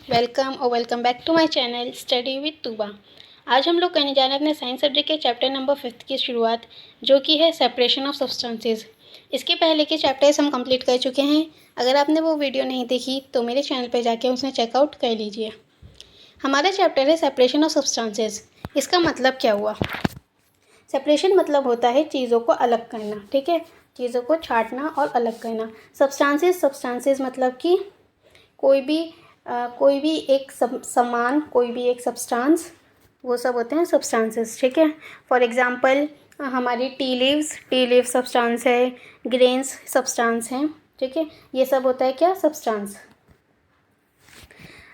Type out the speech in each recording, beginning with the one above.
Welcome back to my channel study with Tuba. आज हम लोग करने जा रहे हैं अपने साइंस सब्जेक्ट के चैप्टर नंबर 5 की शुरुआत, जो कि है सेपरेशन ऑफ सब्सटेंसेस। इसके पहले के चैप्टर्स हम कंप्लीट कर चुके हैं। अगर आपने वो वीडियो नहीं देखी तो मेरे चैनल पर जाके उसे चेकआउट कर लीजिए। हमारा चैप्टर है सेपरेशन ऑफ सब्सटेंसेस। इसका मतलब क्या हुआ? सेपरेशन मतलब होता है चीज़ों को अलग करना, ठीक है, चीज़ों को छांटना और अलग करना। सब्सटेंसेस मतलब कि कोई भी एक सामान, कोई भी एक सब्सटेंस, वो सब होते हैं सब्सटेंसेस, ठीक है। फॉर एग्जांपल हमारी टी लीव्स सब्सटेंस है, ग्रेन्स सब्सटेंस हैं, ठीक है। ये सब होता है क्या? सब्सटेंस।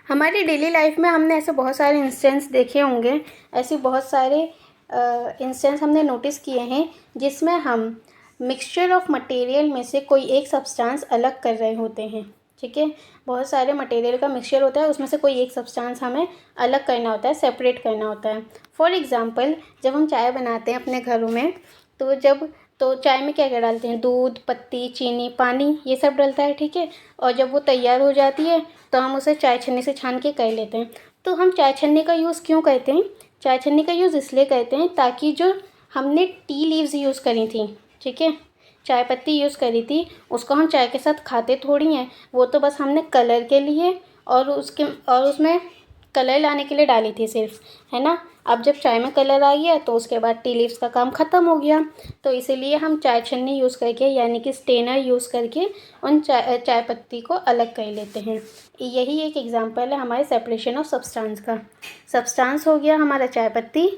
हमारी डेली लाइफ में हमने ऐसे बहुत सारे इंस्टेंस देखे होंगे, ऐसे बहुत सारे इंस्टेंस हमने नोटिस किए हैं जिसमें हम मिक्सचर ऑफ मटेरियल में से कोई एक सब्सटेंस अलग कर रहे होते हैं, ठीक है। बहुत सारे मटेरियल का मिक्सचर होता है, उसमें से कोई एक सब्सटेंस हमें अलग करना होता है, सेपरेट करना होता है। फॉर एग्ज़ाम्पल जब हम चाय बनाते हैं अपने घरों में, तो चाय में क्या क्या डालते हैं? दूध, पत्ती, चीनी, पानी, ये सब डलता है, ठीक है। और जब वो तैयार हो जाती है तो हम उसे चाय छन्नी से छान के कर लेते हैं। तो हम चाय छन्नी का यूज़ क्यों करते हैं? चाय छन्नी का यूज़ इसलिए करते हैं ताकि जो हमने टी लीव्स यूज़ करी थी, ठीक है, चाय पत्ती यूज़ करी थी, उसको हम चाय के साथ खाते थोड़ी हैं। वो तो बस हमने कलर के लिए और उसमें कलर लाने के लिए डाली थी सिर्फ, है ना। अब जब चाय में कलर आ गया तो उसके बाद टी लीव्स का काम ख़त्म हो गया। तो इसीलिए हम चाय छन्नी यूज़ करके, यानी कि स्टेनर यूज़ करके उन चाय पत्ती को अलग कर लेते हैं। यही एक एग्जांपल है हमारे सेपरेशन ऑफ सब्सटेंस का। सब्सटेंस हो गया हमारा चाय पत्ती,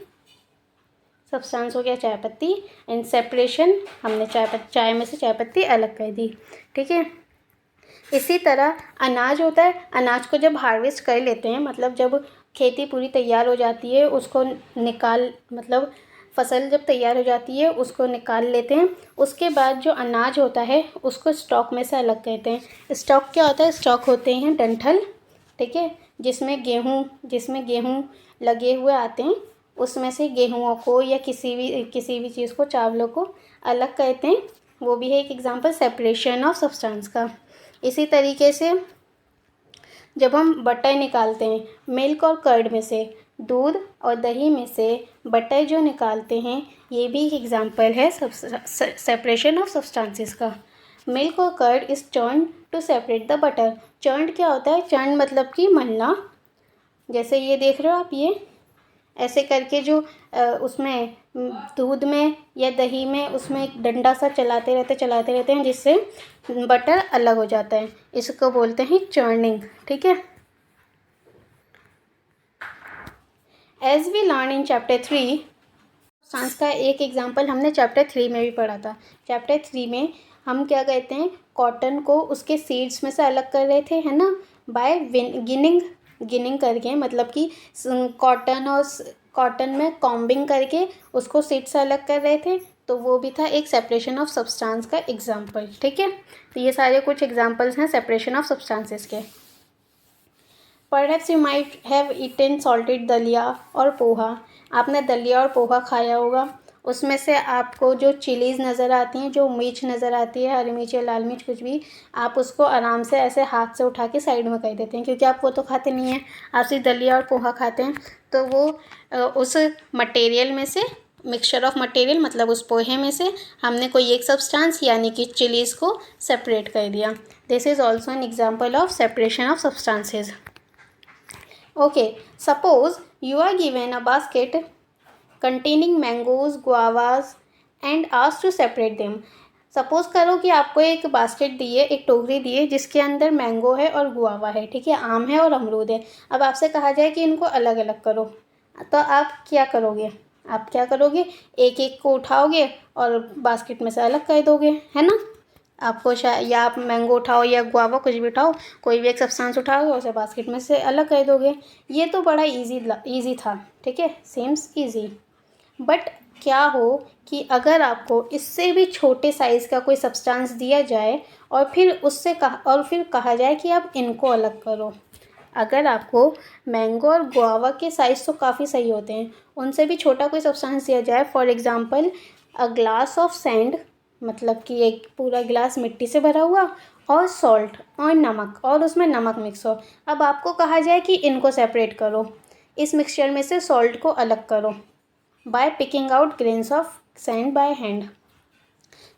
एंड सेपरेशन, हमने चाय में से चाय पत्ती अलग कर दी, ठीक है। इसी तरह अनाज होता है। अनाज को जब हार्वेस्ट कर लेते हैं, मतलब जब खेती पूरी तैयार हो जाती है, उसको मतलब फसल जब तैयार हो जाती है उसको निकाल लेते हैं। उसके बाद जो अनाज होता है उसको स्टॉक में से अलग करते हैं। स्टॉक क्या होता है? स्टॉक होते हैं डंठल, ठीक है, जिसमें गेहूँ लगे हुए आते हैं। उसमें से गेहूँ को या किसी भी चीज़ को, चावलों को अलग करते हैं। वो भी है एक एग्जांपल सेपरेशन ऑफ सब्सटेंस का। इसी तरीके से जब हम बटर निकालते हैं, मिल्क और कर्ड में से, दूध और दही में से बटर जो निकालते हैं, ये भी एक एग्जांपल है सेपरेशन ऑफ सब्सटेंसेस का। मिल्क और curd is churn to separate the butter. Churn क्या होता है? चर्न मतलब कि मलना। जैसे ये देख रहे हो आप, ये ऐसे करके जो उसमें दूध में या दही में उसमें एक डंडा सा चलाते रहते हैं, जिससे बटर अलग हो जाता है। इसको बोलते हैं चर्निंग, ठीक है। As we learn in chapter 3, सांस का एक एग्जाम्पल हमने चैप्टर 3 में भी पढ़ा था। चैप्टर 3 में हम क्या कहते हैं? कॉटन को उसके सीड्स में से अलग कर रहे थे, है ना, बाय गिनिंग करके, मतलब कि कॉटन में कॉम्बिंग करके उसको सीड से अलग कर रहे थे। तो वो भी था एक सेपरेशन ऑफ सब्सटेंस का एग्जाम्पल, ठीक है। तो ये सारे कुछ एग्जाम्पल्स हैं सेपरेशन ऑफ सब्सटेंसेस के। Perhaps you might have eaten salted दलिया और पोहा। आपने दलिया और पोहा खाया होगा। उसमें से आपको जो चिलीज़ नज़र आती हैं, जो मिर्च नज़र आती है, हरी मिर्च या लाल मिर्च, कुछ भी, आप उसको आराम से ऐसे हाथ से उठा के साइड में कर देते हैं, क्योंकि आप वो तो खाते नहीं हैं, आप सिर्फ दलिया और पोहा खाते हैं। तो वो उस मटेरियल में से, मिक्सचर ऑफ मटेरियल मतलब उस पोहे में से हमने कोई एक सब्सटेंस यानी कि चिलीज़ को सेपरेट कर दिया। This is also an example of separation of substances. Okay, suppose you are given a basket containing mangoes, guavas and asked to separate them. Suppose करो कि आपको एक बास्केट दी है, एक टोकरी दी है, जिसके अंदर मैंगो है और गुआवा है, ठीक है, आम है और अमरूद है। अब आपसे कहा जाए कि इनको अलग अलग करो, तो आप क्या करोगे? एक एक को उठाओगे और बास्केट में से अलग कर दोगे, है ना। आपको शायद, या आप मैंगो उठाओ या गुआवा, कुछ भी उठाओ, कोई भी एक सब्सटेंस उठाओगे, उसे बास्केट में से अलग कर दोगे। ये तो बड़ा इजी था, ठीक है, सेम्स इजी। बट क्या हो कि अगर आपको इससे भी छोटे साइज़ का कोई सब्सटेंस दिया जाए और फिर कहा जाए कि आप इनको अलग करो। अगर आपको मैंगो और गुआवा के साइज़ तो काफ़ी सही होते हैं, उनसे भी छोटा कोई सब्सटेंस दिया जाए, for example a glass of sand, मतलब कि एक पूरा गिलास मिट्टी से भरा हुआ, और सॉल्ट और नमक, और उसमें नमक मिक्स हो। अब आपको कहा जाए कि इनको सेपरेट करो, इस मिक्सचर में से सॉल्ट को अलग करो by picking out grains of sand by hand.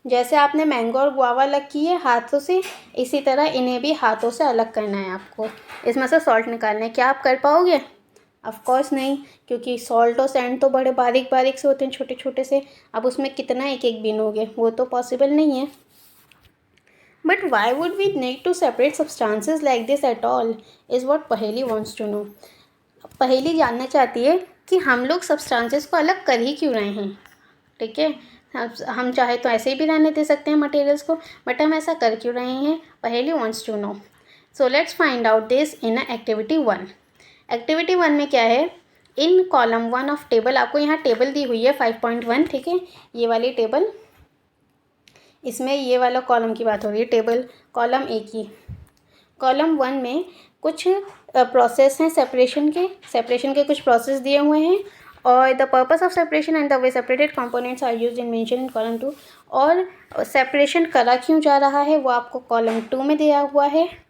जैसे आपने मैंगो और गुआवा अलग किए हाथों से, इसी तरह इन्हें भी हाथों से अलग करना है आपको। इसमें से सॉल्ट निकालना है। क्या आप कर पाओगे? ऑफ कोर्स नहीं, क्योंकि सॉल्ट और सैंड तो बड़े बारीक बारीक से होते हैं, छोटे छोटे से। अब उसमें कितना एक एक बीनोगे, वो तो पॉसिबल नहीं है। But why would we need to separate substances like this at all is what Paheli wants to know. Paheli जानना चाहती है कि हम लोग सब्सटेंसेस को अलग कर ही क्यों रहे हैं। ठीक है, हम चाहे तो ऐसे ही भी रहने दे सकते हैं मटेरियल्स को, बट हम ऐसा कर क्यों रहे हैं, Paheli wants to know. So let's find out this in activity 1। Activity 1 में क्या है, इन कॉलम 1 ऑफ टेबल, आपको यहाँ टेबल दी हुई है 5.1, ठीक है, ये वाली टेबल, इसमें ये वाला कॉलम की बात हो रही है, टेबल कॉलम ए की। कॉलम 1 में कुछ प्रोसेस हैं सेपरेशन के कुछ प्रोसेस दिए हुए हैं, और the purpose of separation and the way separated components are used in mention in column 2। और सेपरेशन करा क्यों जा रहा है वो आपको कॉलम 2 में दिया हुआ है,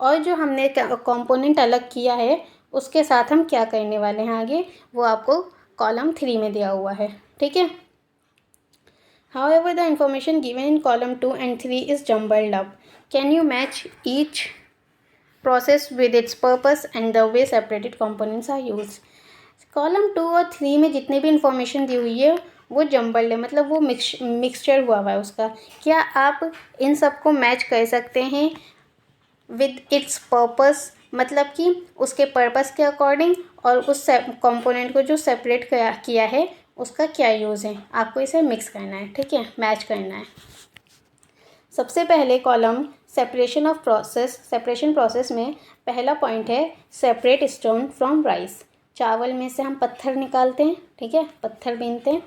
और जो हमने कंपोनेंट अलग किया है उसके साथ हम क्या करने वाले हैं आगे, वो आपको कॉलम 3 में दिया हुआ है। ठीक है, however the information given in column 2 and 3 is jumbled up. Can you match each process with its purpose and the way separated components are used? Column 2 और 3 में जितने भी इंफॉर्मेशन दी हुई है वो जम्बल्ड है, मतलब वो मिक्सचर हुआ है उसका। क्या आप इन सब को मैच कर सकते हैं विद इट्स पर्पस, मतलब कि उसके पर्पस के अकॉर्डिंग, और उस कंपोनेंट को जो सेपरेट किया है उसका क्या यूज़ है, आपको इसे मिक्स करना है। ठीक है, मैच करना है। सबसे पहले कॉलम सेपरेशन प्रोसेस में पहला पॉइंट है सेपरेट स्टोन फ्रॉम राइस। चावल में से हम पत्थर निकालते हैं, ठीक है, पत्थर बीनते हैं।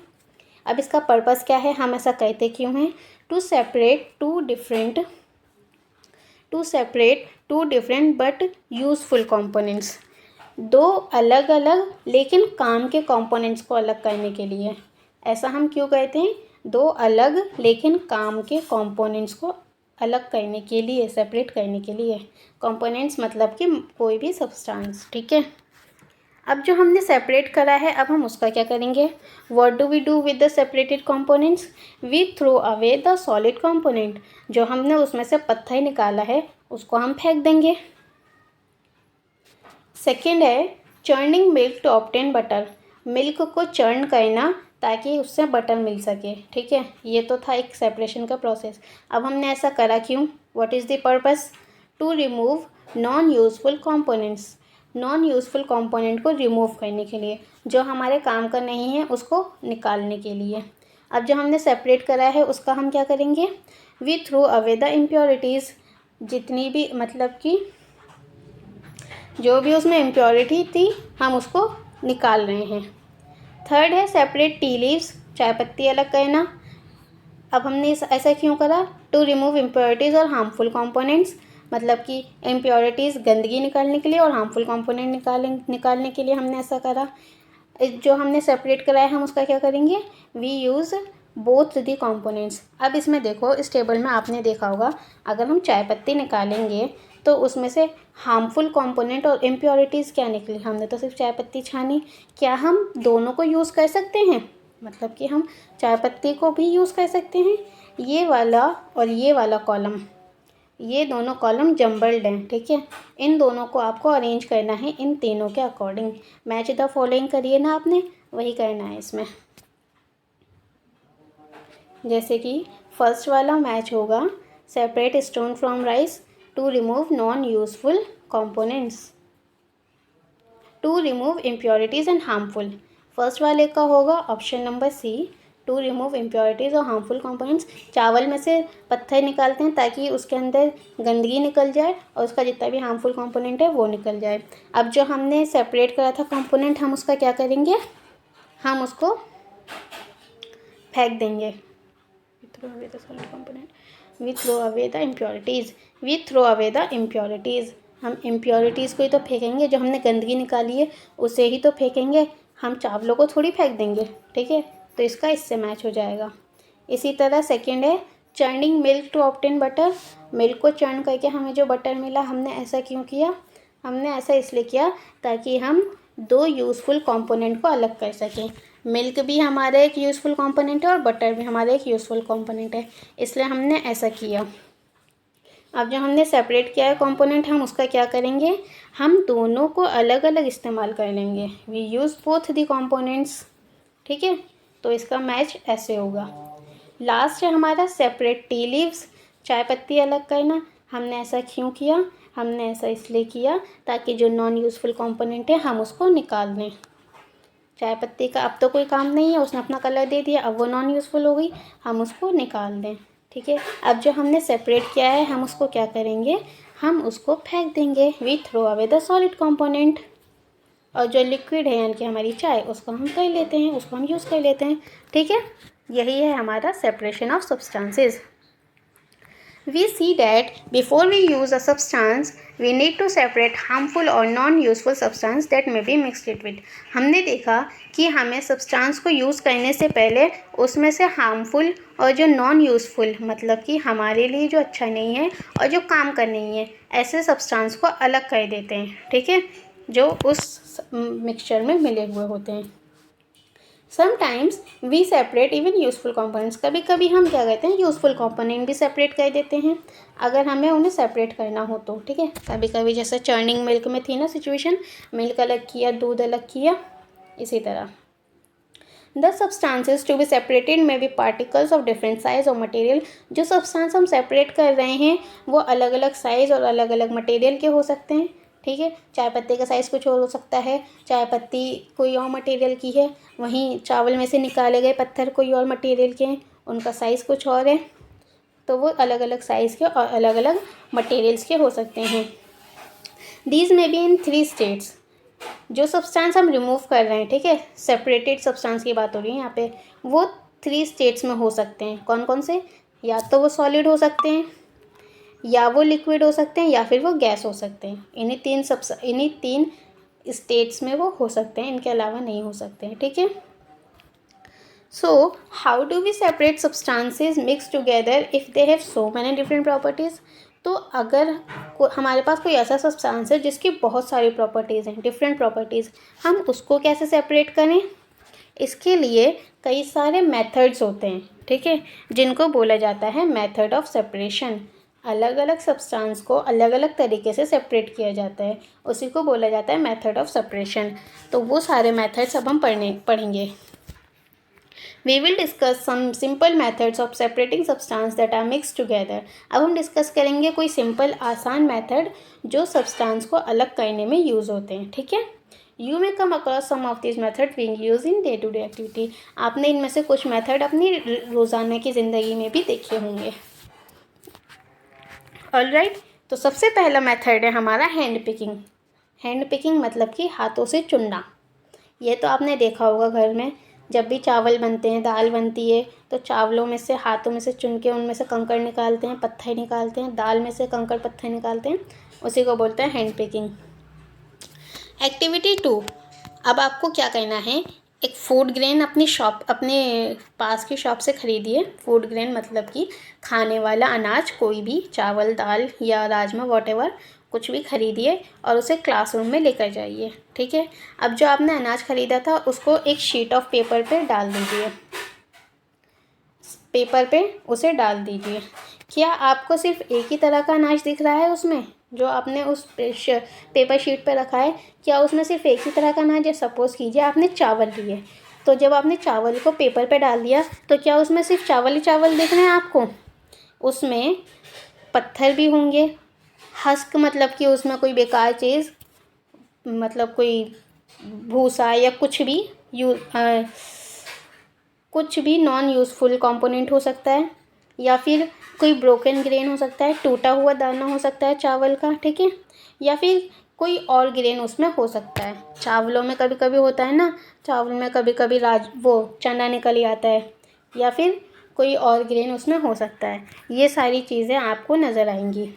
अब इसका पर्पस क्या है, हम ऐसा कहते क्यों हैं, to separate two different but useful components. दो अलग अलग लेकिन काम के कंपोनेंट्स को अलग करने के लिए। ऐसा हम क्यों कहते हैं, दो अलग लेकिन काम के कंपोनेंट्स को अलग करने के लिए, सेपरेट करने के लिए। कंपोनेंट्स मतलब कि कोई भी सब्सटेंस। ठीक है, अब जो हमने सेपरेट करा है अब हम उसका क्या करेंगे, what do we do with the separated components, we throw away the solid component. जो हमने उसमें से पत्थर निकाला है उसको हम फेंक देंगे। सेकेंड है churning milk to obtain butter. Milk को चर्न करना ताकि उससे बटर मिल सके। ठीक है, ये तो था एक सेपरेशन का प्रोसेस। अब हमने ऐसा करा क्यों, what is the purpose, to remove non useful components. Non useful component को रिमूव करने के लिए, जो हमारे काम का नहीं है उसको निकालने के लिए। अब जो हमने सेपरेट करा है उसका हम क्या करेंगे, we throw away the impurities. जितनी भी मतलब कि जो भी उसमें इम्प्योरिटी थी हम उसको निकाल रहे हैं। थर्ड है सेपरेट टी लीव्स, चाय पत्ती अलग करना। अब हमने ऐसा क्यों करा, टू रिमूव इम्प्योरिटीज़ और हार्मफुल कंपोनेंट्स, मतलब कि इम्प्योरिटीज़ गंदगी निकालने के लिए और हार्मफुल कंपोनेंट निकालने के लिए हमने ऐसा करा। जो हमने सेपरेट कराया हम उसका क्या करेंगे, we use both the components. अब इसमें देखो, इस टेबल में आपने देखा होगा अगर हम चाय पत्ती निकालेंगे तो उसमें से हार्मफुल कंपोनेंट और इम्प्योरिटीज़ क्या निकली, हमने तो सिर्फ चाय पत्ती छानी। क्या हम दोनों को यूज़ कर सकते हैं, मतलब कि हम चाय पत्ती को भी यूज़ कर सकते हैं। ये वाला और ये वाला कॉलम, ये दोनों कॉलम जम्बल्ड हैं। ठीक है, इन दोनों को आपको अरेंज करना है इन तीनों के अकॉर्डिंग। मैच द फॉलोइंग करिए ना आपने, वही करना है इसमें। जैसे कि फर्स्ट वाला मैच होगा separate stone from rice to remove non useful components, to remove impurities and harmful. First वाले का होगा option number C, to remove impurities और हार्मफुल कंपोनेंट्स। चावल में से पत्थर निकालते हैं ताकि उसके अंदर गंदगी निकल जाए और उसका जितना भी हार्मफुल कंपोनेंट है वो निकल जाए। अब जो हमने सेपरेट करा था कंपोनेंट, हम उसका क्या करेंगे, हम उसको फेंक देंगे। We throw away the impurities. हम इम्प्योरिटीज़ को ही तो फेंकेंगे, जो हमने गंदगी निकाली है उसे ही तो फेंकेंगे, हम चावलों को थोड़ी फेंक देंगे। ठीक है, तो इसका इससे मैच हो जाएगा। इसी तरह सेकंड है churning milk to obtain butter, milk को चर्न करके हमें जो बटर मिला, हमने ऐसा क्यों किया? हमने ऐसा इसलिए किया ताकि हम दो यूज़फुल कंपोनेंट को अलग कर सकें। मिल्क भी हमारा एक यूज़फुल कंपोनेंट है और बटर भी हमारा एक यूज़फुल कंपोनेंट है, इसलिए हमने ऐसा किया। अब जो हमने सेपरेट किया है कंपोनेंट, हम उसका क्या करेंगे? हम दोनों को अलग अलग इस्तेमाल कर लेंगे। We use both the components, ठीक है। तो इसका मैच ऐसे होगा। लास्ट है हमारा सेपरेट टी लीव्स, चाय पत्ती अलग करना। हमने ऐसा क्यों किया? हमने ऐसा इसलिए किया ताकि जो नॉन यूज़फुल कंपोनेंट है हम उसको निकाल दें। चाय पत्ती का अब तो कोई काम नहीं है, उसने अपना कलर दे दिया, अब वो नॉन यूज़फुल हो गई, हम उसको निकाल दें, ठीक है। अब जो हमने सेपरेट किया है हम उसको क्या करेंगे? हम उसको फेंक देंगे। We throw away the solid component. और जो लिक्विड है यानी कि हमारी चाय, उसको हम कर लेते हैं, उसको हम यूज़ कर लेते हैं, ठीक है। यही है हमारा separation of substances. We see that before we use a substance, we need to separate harmful or non-useful substance that may be mixed it with. हमने देखा कि हमें सब्सटेंस को यूज़ करने से पहले उसमें से हार्मफुल और जो नॉन यूज़फुल, मतलब कि हमारे लिए जो अच्छा नहीं है और जो काम का नहीं है, ऐसे सब्सटेंस को अलग कर देते हैं, ठीक है, जो उस मिक्सचर में मिले हुए होते हैं। Sometimes we separate even useful components, कभी कभी हम क्या कहते हैं, यूज़फुल कंपोनेंट भी सेपरेट कर देते हैं अगर हमें उन्हें सेपरेट करना हो तो, ठीक है। कभी कभी जैसे चर्निंग मिल्क में थी ना सिचुएशन, मिल्क अलग किया, दूध अलग किया, इसी तरह। The substances to be separated may be particles of different size और मटेरियल। जो सब्सटेंस हम सेपरेट कर रहे हैं वो अलग अलग साइज़ और अलग अलग मटेरियल के हो सकते हैं, ठीक है। चाय पत्ती का साइज़ कुछ और हो सकता है, चाय पत्ती कोई और मटेरियल की है, वहीं चावल में से निकाले गए पत्थर कोई और मटेरियल के हैं, उनका साइज़ कुछ और है, तो वो अलग अलग साइज़ के और अलग अलग मटेरियल्स के हो सकते हैं। These may be in 3 states. जो सब्सटेंस हम रिमूव कर रहे हैं, ठीक है, सेपरेटेड सब्सटेंस की बात हो रही है यहाँ पे, वो 3 स्टेट्स में हो सकते हैं। कौन कौन से? या तो वो सॉलिड हो सकते हैं, या वो लिक्विड हो सकते हैं, या फिर वो गैस हो सकते हैं। इन्हीं तीन स्टेट्स में वो हो सकते हैं, इनके अलावा नहीं हो सकते हैं, ठीक है। So how do we separate substances mix together if they have so many different properties. तो अगर हमारे पास कोई ऐसा सब्सटेंस है जिसकी बहुत सारी प्रॉपर्टीज़ हैं, डिफरेंट प्रॉपर्टीज़, हम उसको कैसे सेपरेट करें? इसके लिए कई सारे मेथड्स होते हैं, ठीक है, जिनको बोला जाता है मेथड ऑफ सेपरेशन। अलग अलग सब्सटेंस को अलग अलग तरीके से सेपरेट किया जाता है, उसी को बोला जाता है मेथड ऑफ सेपरेशन। तो वो सारे मेथड्स अब हम पढ़ेंगे। We will discuss some simple methods of separating substance that are mixed together. अब हम डिस्कस करेंगे कोई सिंपल आसान मेथड जो सब्सटेंस को अलग करने में यूज़ होते हैं, ठीक है। You may come across some of these methods being used in day to day activity. आपने इनमें से कुछ मेथड अपनी रोज़ाना की ज़िंदगी में भी देखे होंगे। ऑलराइट, तो सबसे पहला मेथड है हमारा हैंड पिकिंग। हैंड पिकिंग मतलब कि हाथों से चुनना। ये तो आपने देखा होगा घर में, जब भी चावल बनते हैं, दाल बनती है, तो चावलों में से हाथों में से चुन के उनमें से कंकड़ निकालते हैं, पत्थर निकालते हैं, दाल में से कंकड़ पत्थर निकालते हैं, उसी को बोलते हैं हैंड पिकिंग। एक्टिविटी 2, अब आपको क्या करना है, एक फूड ग्रेन अपने पास की शॉप से ख़रीदिए। फूड ग्रेन मतलब कि खाने वाला अनाज, कोई भी, चावल, दाल या राजमा, वॉटेवर, कुछ भी खरीदिए और उसे क्लासरूम में लेकर जाइए, ठीक है। अब जो आपने अनाज ख़रीदा था उसको एक शीट ऑफ पेपर पे डाल दीजिए, पेपर पे उसे डाल दीजिए। क्या आपको सिर्फ एक ही तरह का अनाज दिख रहा है उसमें, जो आपने उस पेपर शीट पे रखा है? क्या उसमें सिर्फ एक ही तरह का अनाज है? सपोज़ कीजिए आपने चावल लिए, तो जब आपने चावल को पेपर पे डाल दिया तो क्या उसमें सिर्फ चावल ही चावल दिख रहे हैं आपको? उसमें पत्थर भी होंगे, हस्क मतलब कि उसमें कोई बेकार चीज़, मतलब कोई भूसा या कुछ भी नॉन यूज़फुल कंपोनेंट हो सकता है, या फिर कोई ब्रोकन ग्रेन हो सकता है, टूटा हुआ दाना हो सकता है चावल का, ठीक है, या फिर कोई और ग्रेन उसमें हो सकता है। चावलों में कभी कभी होता है ना, चावल में कभी कभी वो चना निकल आता है, या फिर कोई और ग्रेन उसमें हो सकता है। ये सारी चीज़ें आपको नज़र आएंगी।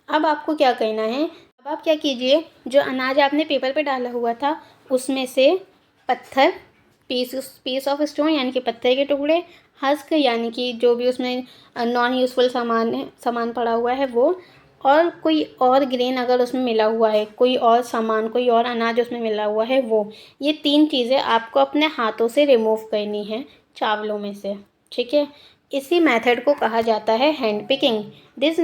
अब आपको क्या करना है, अब आप क्या कीजिए, जो अनाज आपने पेपर पे डाला हुआ था उसमें से पत्थर पीस ऑफ स्टोन यानी कि पत्थर के टुकड़े, हस्क यानी कि जो भी उसमें नॉन यूज़फुल सामान पड़ा हुआ है वो, और कोई और ग्रेन अगर उसमें मिला हुआ है, कोई और सामान, कोई और अनाज उसमें मिला हुआ है वो। ये 3 चीज़ें आपको अपने हाथों से रिमूव करनी है चावलों में से, ठीक है। इसी मेथड को कहा जाता है hand picking. This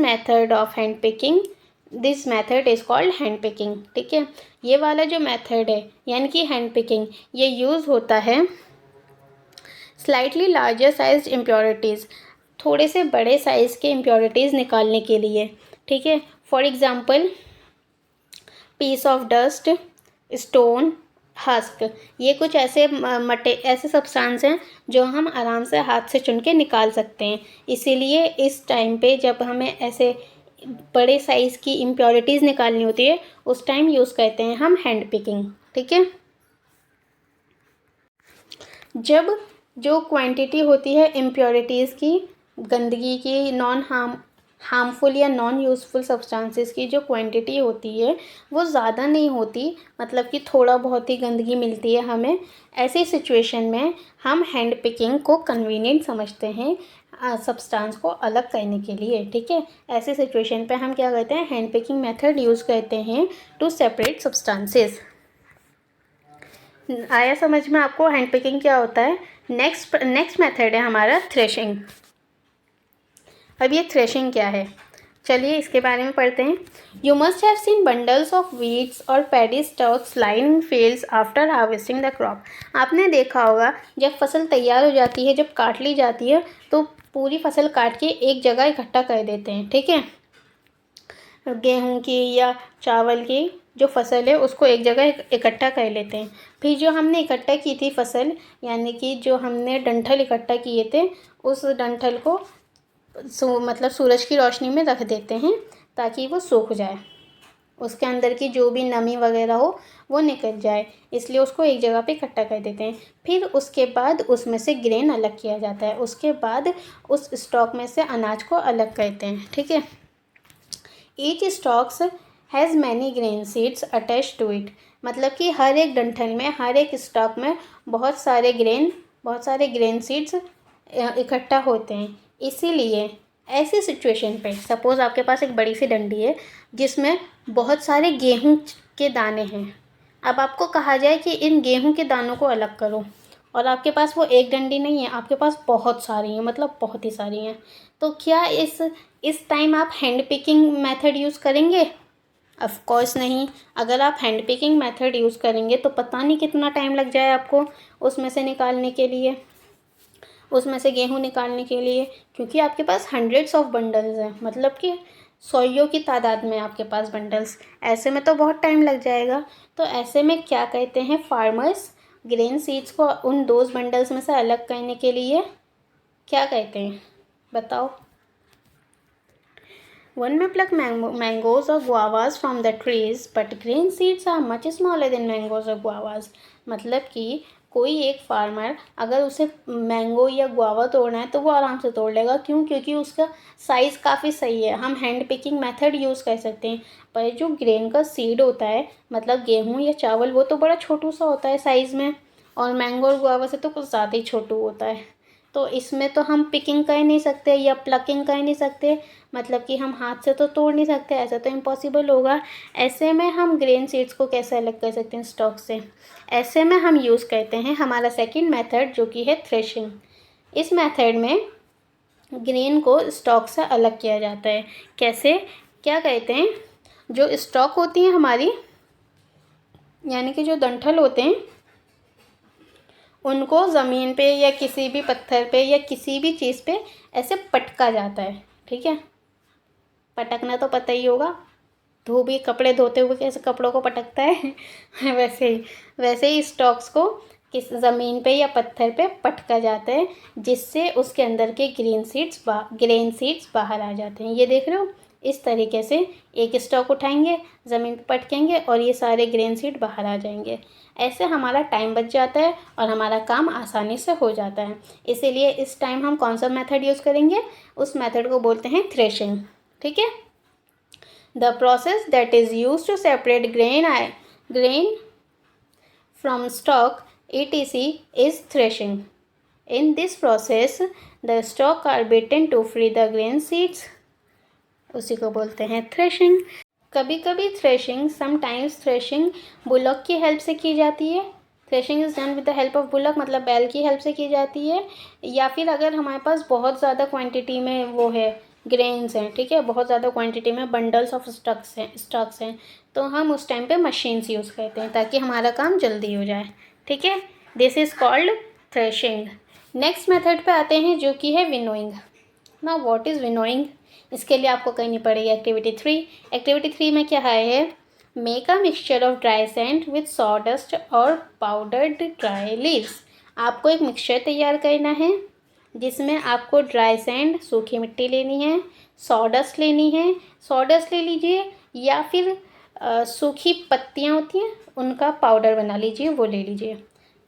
method is called hand picking, ठीक है। ये वाला जो मेथड है यानी कि हैंड पिकिंग, ये यूज़ होता है स्लाइटली लार्जर साइज्ड इम्प्योरिटीज़, थोड़े से बड़े साइज़ के इम्प्योरिटीज़ निकालने के लिए, ठीक है। For example piece of dust, stone, husk, ये कुछ ऐसे ऐसे सब्सटेंस हैं जो हम आराम से हाथ से चुन के निकाल सकते हैं। इसीलिए इस टाइम पे जब हमें ऐसे बड़े साइज़ की इम्प्योरिटीज़ निकालनी होती है उस टाइम यूज़ करते हैं हम हैंड पिकिंग, ठीक है। जब जो क्वांटिटी होती है इम्प्योरिटीज़ की, गंदगी की, हार्मफुल या नॉन यूज़फुल सब्सटेंसेस की जो क्वांटिटी होती है वो ज़्यादा नहीं होती, मतलब कि थोड़ा बहुत ही गंदगी मिलती है हमें, ऐसी सिचुएशन में हम हैंड पिकिंग को कन्वीनियंट समझते हैं सब्सटेंस को अलग करने के लिए, ठीक है। ऐसी सिचुएशन पे हम क्या करते हैं, हैंड पिकिंग मेथड यूज़ करते हैं टू सेपरेट सब्सटेंसेस। आया समझ में आपको हैंड पिकिंग क्या होता है। नेक्स्ट मेथड है हमारा थ्रेशिंग। अब ये थ्रेशिंग क्या है, चलिए इसके बारे में पढ़ते हैं। You must have seen bundles of wheats और paddy stalks lying in fields after harvesting the crop. आपने देखा होगा जब फसल तैयार हो जाती है, जब काट ली जाती है तो पूरी फसल काट के एक जगह इकट्ठा कर देते हैं, ठीक है। गेहूँ की या चावल की जो फसल है उसको एक जगह इकट्ठा कर लेते हैं। फिर जो हमने इकट्ठा की थी फसल, यानी कि जो हमने डंठल इकट्ठा किए थे, उस डंठल को मतलब सूरज की रोशनी में रख देते हैं ताकि वो सूख जाए, उसके अंदर की जो भी नमी वगैरह हो वो निकल जाए, इसलिए उसको एक जगह पे इकट्ठा कर देते हैं। फिर उसके बाद उसमें से ग्रेन अलग किया जाता है, उसके बाद उस स्टॉक में से अनाज को अलग करते हैं, ठीक है। Each stalks has many grain seeds attach to it, मतलब कि हर एक डंठल में, हर एक स्टॉक में बहुत सारे ग्रेन सीड्स इकट्ठा होते हैं। इसीलिए ऐसी सिचुएशन पे सपोज़ आपके पास एक बड़ी सी डंडी है जिसमें बहुत सारे गेहूं के दाने हैं। अब आपको कहा जाए कि इन गेहूं के दानों को अलग करो, और आपके पास वो एक डंडी नहीं है, आपके पास बहुत सारी हैं, मतलब बहुत ही सारी हैं, तो क्या इस टाइम आप हैंड पिकिंग मेथड यूज़ करेंगे? ऑफ कोर्स नहीं। अगर आप हैंड पिकिंग मेथड यूज़ करेंगे तो पता नहीं कितना टाइम लग जाए आपको उसमें से निकालने के लिए, उसमें से गेहूँ निकालने के लिए, क्योंकि आपके पास हंड्रेड्स ऑफ बंडल्स हैं, मतलब कि सौयों की तादाद में आपके पास बंडल्स, ऐसे में तो बहुत टाइम लग जाएगा। तो ऐसे में क्या कहते हैं फार्मर्स, ग्रेन सीड्स को उन 2 बंडल्स में से अलग करने के लिए क्या कहते हैं बताओ। One may pluck mangoes or guavas from the trees, but grain seeds are much smaller than mangoes or guavas. मतलब कि कोई एक फार्मर अगर उसे मैंगो या गुआवा तोड़ना है तो वो आराम से तोड़ लेगा, क्यों? क्योंकि उसका साइज़ काफ़ी सही है, हम हैंड पिकिंग मेथड यूज़ कर सकते हैं। पर जो ग्रेन का सीड होता है, मतलब गेहूँ या चावल, वो तो बड़ा छोटू सा होता है साइज़ में, और मैंगो और गुआवा से तो कुछ ज़्यादा ही छोटू होता है। तो इसमें तो हम पिकिंग कर नहीं सकते या प्लकिंग कर नहीं सकते, मतलब कि हम हाथ से तो तोड़ नहीं सकते, ऐसा तो इम्पॉसिबल होगा। ऐसे में हम ग्रेन सीड्स को कैसे अलग कर सकते हैं स्टॉक से? ऐसे में हम यूज़ करते हैं हमारा सेकंड मेथड जो कि है थ्रेशिंग। इस मेथड में ग्रेन को स्टॉक से अलग किया जाता है। कैसे? क्या कहते हैं, जो स्टॉक होती हैं हमारी, यानी कि जो डंठल होते हैं, उनको ज़मीन पे या किसी भी पत्थर पे या किसी भी चीज़ पे ऐसे पटका जाता है, ठीक है। पटकना तो पता ही होगा, धोबी कपड़े धोते हुए कैसे कपड़ों को पटकता है वैसे ही स्टॉक्स को किस ज़मीन पे या पत्थर पे पटका जाता है, जिससे उसके अंदर के ग्रेन सीड्स बाहर आ जाते हैं। ये देख रहे हो, इस तरीके से एक स्टॉक उठाएंगे, ज़मीन पे पटकेंगे और ये सारे ग्रेन सीड बाहर आ जाएंगे। ऐसे हमारा टाइम बच जाता है और हमारा काम आसानी से हो जाता है। इसीलिए इस टाइम हम कौन सा मेथड यूज़ करेंगे? उस मेथड को बोलते हैं थ्रेशिंग, ठीक है। The process that is used to separate grain from stalk etc. is threshing. In this process, the stalks are beaten to free the grain seeds. उसी को बोलते हैं थ्रेशिंग। कभी कभी थ्रेशिंग, समटाइम्स थ्रेशिंग बुलॉक की help से की जाती है। Threshing is done with the help of bullock, मतलब बैल की हेल्प से की जाती है। या फिर अगर हमारे पास बहुत ज़्यादा क्वांटिटी में वो है, ग्रेन्स हैं, ठीक है, बहुत ज़्यादा क्वांटिटी में बंडल्स ऑफ स्टॉक्स हैं, तो हम उस टाइम पे मशीन्स यूज़ करते हैं ताकि हमारा काम जल्दी हो जाए, ठीक है। This is called threshing. Next method पे आते हैं जो कि है winnowing. Now what is winnowing? इसके लिए आपको करनी पड़ेगी एक्टिविटी 3। एक्टिविटी 3 में क्या है? Make a mixture of dry sand with sawdust और पाउडर्ड ड्राई लीव्स। आपको एक मिक्सचर तैयार करना है जिसमें आपको ड्राई सैंड, सूखी मिट्टी लेनी है, सॉडस्ट लेनी है, सॉडस्ट ले लीजिए, या फिर सूखी पत्तियाँ होती हैं उनका पाउडर बना लीजिए, वो ले लीजिए।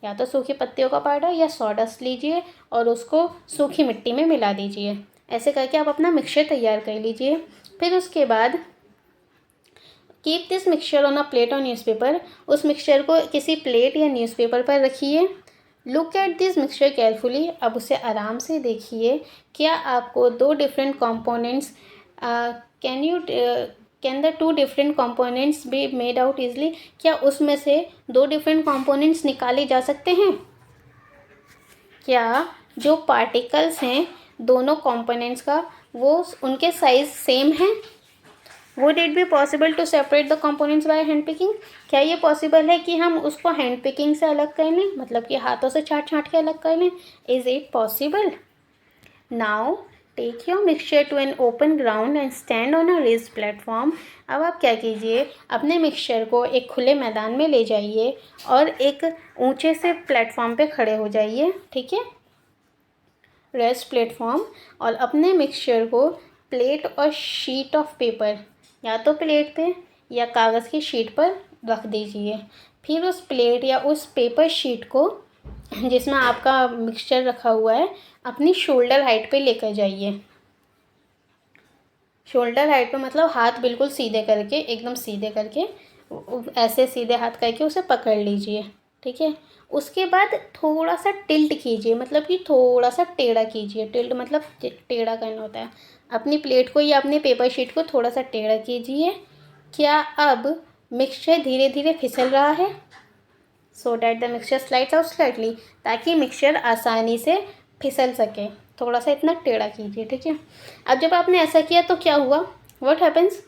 या तो सूखी पत्तियों का पाउडर या सॉडस्ट लीजिए और उसको सूखी मिट्टी में मिला दीजिए। ऐसे करके आप अपना मिक्सचर तैयार कर लीजिए। फिर उसके बाद keep this mixture on a plate और न्यूज़पेपर। उस मिक्सचर को किसी प्लेट या न्यूज़पेपर पर रखिए। Look at this mixture carefully. अब उसे आराम से देखिए। क्या आपको दो different components can the two different components be made out easily? क्या उसमें से दो डिफरेंट कंपोनेंट्स निकाले जा सकते हैं? क्या जो पार्टिकल्स हैं दोनों कंपोनेंट्स का, वो उनके साइज़ सेम हैं? Would it be possible to separate the components by hand picking? क्या ये पॉसिबल है कि हम उसको हैंड पिकिंग से अलग कर लें, मतलब कि हाथों से छाँट छाँट के अलग कर लें? Is it possible? Now take your mixture to an open ground and stand on a raised platform. अब आप क्या कीजिए, अपने मिक्सचर को एक खुले मैदान में ले जाइए और एक ऊंचे से प्लेटफॉर्म पे खड़े हो जाइए, ठीक है, रेस्ट प्लेटफॉर्म। और अपने मिक्सचर को प्लेट और शीट ऑफ पेपर, या तो प्लेट पे या कागज़ की शीट पर रख दीजिए। फिर उस प्लेट या उस पेपर शीट को जिसमें आपका मिक्सचर रखा हुआ है अपनी शोल्डर हाइट पे लेकर जाइए। शोल्डर हाइट पे मतलब हाथ बिल्कुल सीधे करके, एकदम सीधे करके, ऐसे सीधे हाथ करके उसे पकड़ लीजिए, ठीक है। उसके बाद थोड़ा सा टिल्ट कीजिए, मतलब कि थोड़ा सा टेढ़ा कीजिए। टिल्ट मतलब टेढ़ा करना होता है। अपनी प्लेट को या अपनी पेपर शीट को थोड़ा सा टेढ़ा कीजिए। क्या अब मिक्सचर धीरे धीरे फिसल रहा है? So that the mixture slides out slightly, ताकि मिक्सचर आसानी से फिसल सके। थोड़ा सा इतना टेढ़ा कीजिए, ठीक है। अब जब आपने ऐसा किया तो क्या हुआ? What happens?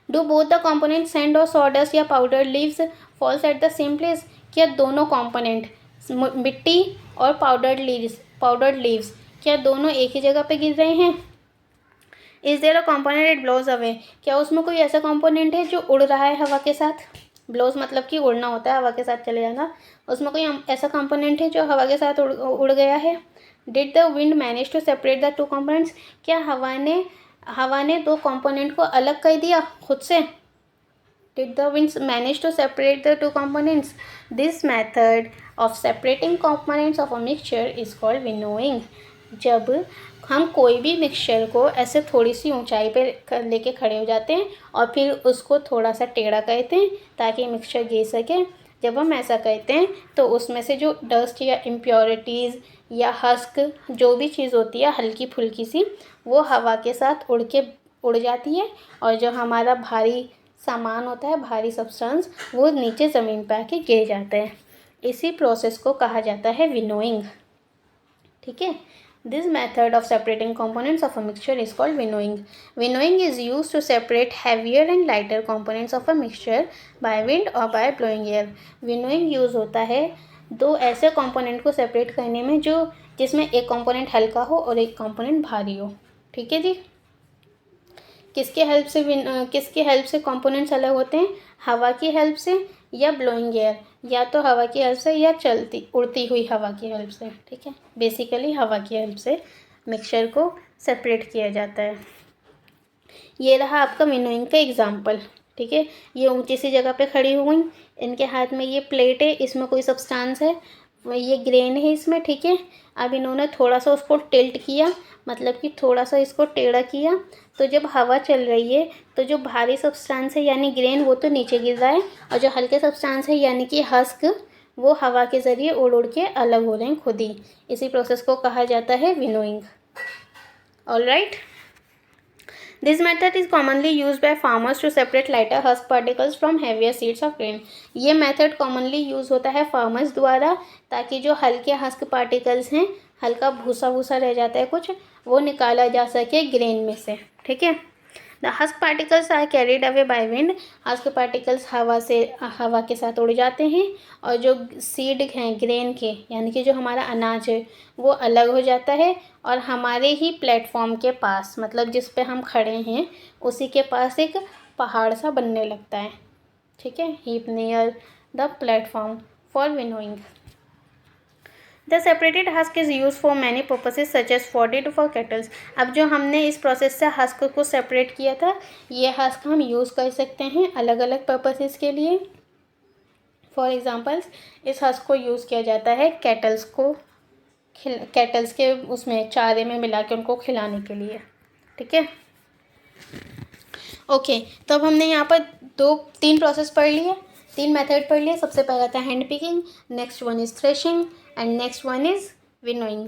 Do both the component sand और सॉडस्ट या powder leaves falls at the same place? क्या दोनों कॉम्पोनेंट मिट्टी और पाउडर्ड लीव्स क्या दोनों एक ही जगह पे गिर रहे हैं? Is there a component it blows away? क्या उसमें कोई ऐसा कॉम्पोनेंट है जो उड़ रहा है हवा के साथ? ब्लोज मतलब कि उड़ना होता है, हवा के साथ चले जाना। उसमें कोई ऐसा कंपोनेंट है जो हवा के साथ उड़ गया है? Did the wind manage to separate the two components? क्या हवा ने दो कंपोनेंट को अलग कर दिया खुद से? Did the wind manage to separate the two components? This method of separating components of a mixture is called winnowing. जब हम कोई भी मिक्सचर को ऐसे थोड़ी सी ऊंचाई पे लेके खड़े हो जाते हैं और फिर उसको थोड़ा सा टेढ़ा करते हैं ताकि मिक्सचर गिर सके। जब हम ऐसा करते हैं तो उसमें से जो डस्ट या इम्प्योरिटीज़ या हस्क, जो भी चीज़ होती है हल्की फुल्की सी, वो हवा के साथ उड़ जाती है और जो हमारा भारी सामान होता है, भारी सब्सटेंस, वो नीचे ज़मीन पर आके गिर जाता है। इसी प्रोसेस को कहा जाता है विनोइंग, ठीक है। This method of separating components of a mixture is called winnowing. Winnowing is used to separate heavier and lighter components of a mixture by wind or by blowing air. Winnowing use होता है दो ऐसे component को separate करने में जिसमें एक component हल्का हो और एक कंपोनेंट भारी हो, ठीक है जी। किसके हेल्प से कंपोनेंट्स अलग होते हैं? हवा की हेल्प से या ब्लोइंग एयर, या तो हवा की हेल्प से या उड़ती हुई हवा की हेल्प से, ठीक है। बेसिकली हवा की हेल्प से मिक्सचर को सेपरेट किया जाता है। ये रहा आपका विनोइंग का एग्जाम्पल, ठीक है। ये ऊंची सी जगह पे खड़ी हुई, इनके हाथ में ये प्लेट है, इसमें कोई सब्सटेंस है, ये ग्रेन है इसमें, ठीक है। अब इन्होंने थोड़ा सा उसको टिल्ट किया, मतलब कि थोड़ा सा इसको टेढ़ा किया, तो जब हवा चल रही है तो जो भारी सब्सटेंस है यानी ग्रेन वो तो नीचे गिर रहा है और जो हल्के सब्सटेंस है यानी कि हस्क वो हवा के ज़रिए उड़ उड़ के अलग हो रहे हैं खुद ही। इसी प्रोसेस को कहा जाता है winnowing. Alright, this method is commonly use by farmers to separate lighter husk particles from heavier seeds of grain. ये मेथड कॉमनली यूज़ होता है फार्मर्स द्वारा, ताकि जो हल्के हस्क पार्टिकल्स हैं, हल्का भूसा भूसा रह जाता है कुछ, वो निकाला जा सके ग्रेन में से। ठीक है, the husk particles are carried away by wind. Husk particles हवा के साथ उड़ जाते हैं, और जो सीड हैं ग्रेन के, यानी कि जो हमारा अनाज है, वो अलग हो जाता है और हमारे ही प्लेटफॉर्म के पास, मतलब जिस पे हम खड़े हैं उसी के पास एक पहाड़ सा बनने लगता है। ठीक है, heap near the platform for winnowing. The separated husk is use for many purposes such as for feed for cattles. अब जो हमने इस प्रोसेस से हस्क को सेपरेट किया था, ये हस्क हम यूज़ कर सकते हैं अलग अलग पर्पसेस के लिए। फॉर एग्ज़ाम्पल्स, इस हस्क को यूज़ किया जाता है कैटल्स के उसमें चारे में मिला के उनको खिलाने के लिए। ठीक है, ओके, तो अब हमने यहाँ पर तीन प्रोसेस पढ़ लिए, 3 मेथड पढ़ लिए। सबसे पहला था hand picking, next one is threshing and next one is winnowing.